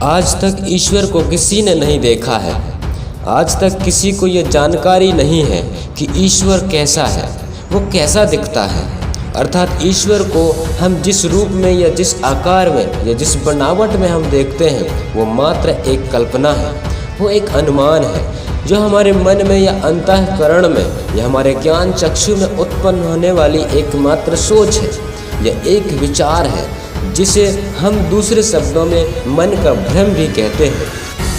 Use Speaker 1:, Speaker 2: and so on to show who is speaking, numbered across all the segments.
Speaker 1: आज तक ईश्वर को किसी ने नहीं देखा है। आज तक किसी को ये जानकारी नहीं है कि ईश्वर कैसा है, वो कैसा दिखता है। अर्थात ईश्वर को हम जिस रूप में या जिस आकार में या जिस बनावट में हम देखते हैं वो मात्र एक कल्पना है, वो एक अनुमान है जो हमारे मन में या अंतःकरण में या हमारे ज्ञान चक्षु में उत्पन्न होने वाली एकमात्र सोच है। यह एक विचार है जिसे हम दूसरे शब्दों में मन का भ्रम भी कहते हैं।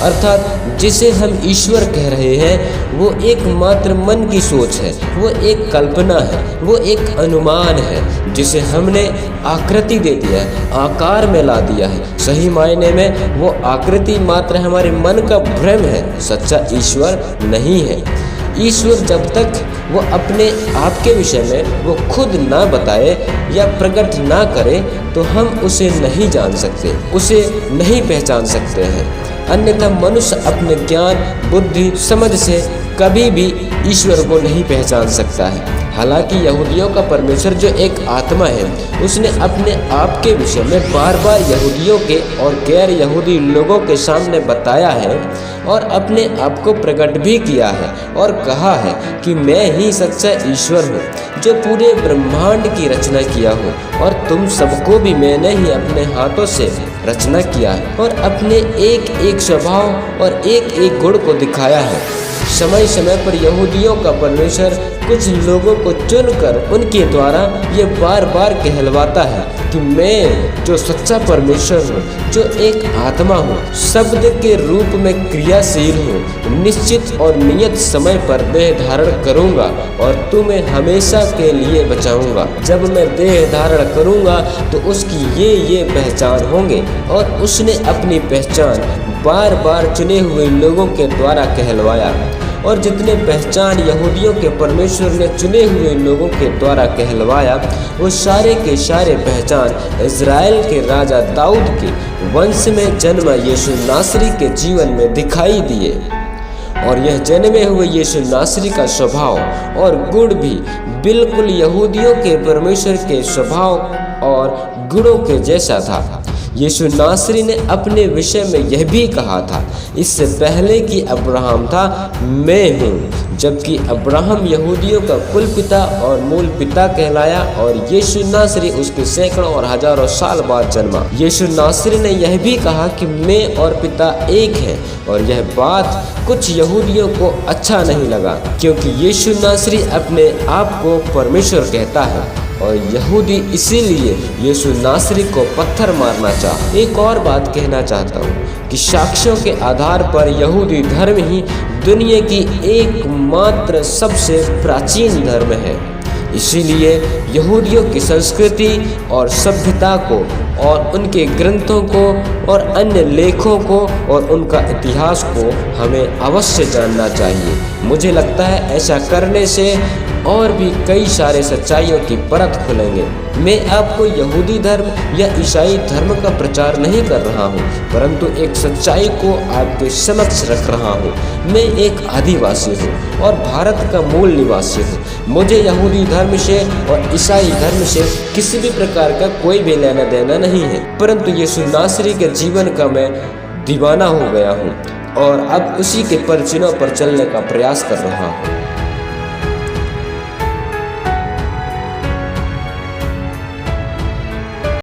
Speaker 1: अर्थात जिसे हम ईश्वर कह रहे हैं वो एकमात्र मन की सोच है, वो एक कल्पना है, वो एक अनुमान है जिसे हमने आकृति दे दिया है, आकार में ला दिया है। सही मायने में वो आकृति मात्र हमारे मन का भ्रम है, सच्चा ईश्वर नहीं है। ईश्वर जब तक वो अपने आप के विषय में वो खुद ना बताए या प्रकट ना करे तो हम उसे नहीं जान सकते, उसे नहीं पहचान सकते हैं। अन्यथा मनुष्य अपने ज्ञान, बुद्धि, समझ से कभी भी ईश्वर को नहीं पहचान सकता है। हालांकि यहूदियों का परमेश्वर जो एक आत्मा है, उसने अपने आप के विषय में बार बार यहूदियों के और गैर यहूदी लोगों के सामने बताया है और अपने आप को प्रकट भी किया है और कहा है कि मैं ही सच्चा ईश्वर हूँ जो पूरे ब्रह्मांड की रचना किया हूँ और तुम सबको भी मैंने ही अपने हाथों से रचना किया है और अपने एक एक स्वभाव और एक एक गुण को दिखाया है। समय समय पर यहूदियों का परमेश्वर कुछ लोगों को चुनकर उनके द्वारा ये बार बार कहलवाता है कि मैं जो सच्चा परमेश्वर हूँ, जो एक आत्मा हूँ, शब्द के रूप में क्रियाशील हूँ, निश्चित और नियत समय पर देह धारण करूँगा और तुम्हें हमेशा के लिए बचाऊँगा। जब मैं देह धारण करूँगा तो उसकी ये पहचान होंगे। और उसने अपनी पहचान बार बार चुने हुए लोगों के द्वारा कहलवाया और जितने पहचान यहूदियों के परमेश्वर ने चुने हुए लोगों के द्वारा कहलवाया वो सारे के सारे पहचान इज़राइल के राजा दाऊद के वंश में जन्मा यीशु नासरी के जीवन में दिखाई दिए। और यह जन्मे हुए यीशु नासरी का स्वभाव और गुण भी बिल्कुल यहूदियों के परमेश्वर के स्वभाव और गुणों के जैसा था। यीशु नासरी ने अपने विषय में यह भी कहा था, इससे पहले कि अब्राहम था मैं हूँ। जबकि अब्राहम यहूदियों का कुल पिता और मूल पिता कहलाया और यीशु नासरी उसके सैकड़ों और हजारों साल बाद जन्मा। यीशु नासरी ने यह भी कहा कि मैं और पिता एक हैं और यह बात कुछ यहूदियों को अच्छा नहीं लगा क्योंकि यीशु नासरी अपने आप को परमेश्वर कहता है और यहूदी इसीलिए यीशु नासरी को पत्थर मारना चाहा। एक और बात कहना चाहता हूँ कि साक्ष्यों के आधार पर यहूदी धर्म ही दुनिया की एकमात्र सबसे प्राचीन धर्म है। इसीलिए यहूदियों की संस्कृति और सभ्यता को और उनके ग्रंथों को और अन्य लेखों को और उनका इतिहास को हमें अवश्य जानना चाहिए। मुझे लगता है ऐसा करने से और भी कई सारे सच्चाइयों की परत खुलेंगे। मैं आपको यहूदी धर्म या ईसाई धर्म का प्रचार नहीं कर रहा हूँ, परंतु एक सच्चाई को आपके समक्ष रख रहा हूँ। मैं एक आदिवासी हूँ और भारत का मूल निवासी हूँ। मुझे यहूदी धर्म से और ईसाई धर्म से किसी भी प्रकार का कोई भी लेना देना नहीं है, परंतु यीशु नासरी के जीवन का मैं दीवाना हो गया हूँ और अब उसी के परिचिनों पर चलने का प्रयास कर रहा हूँ।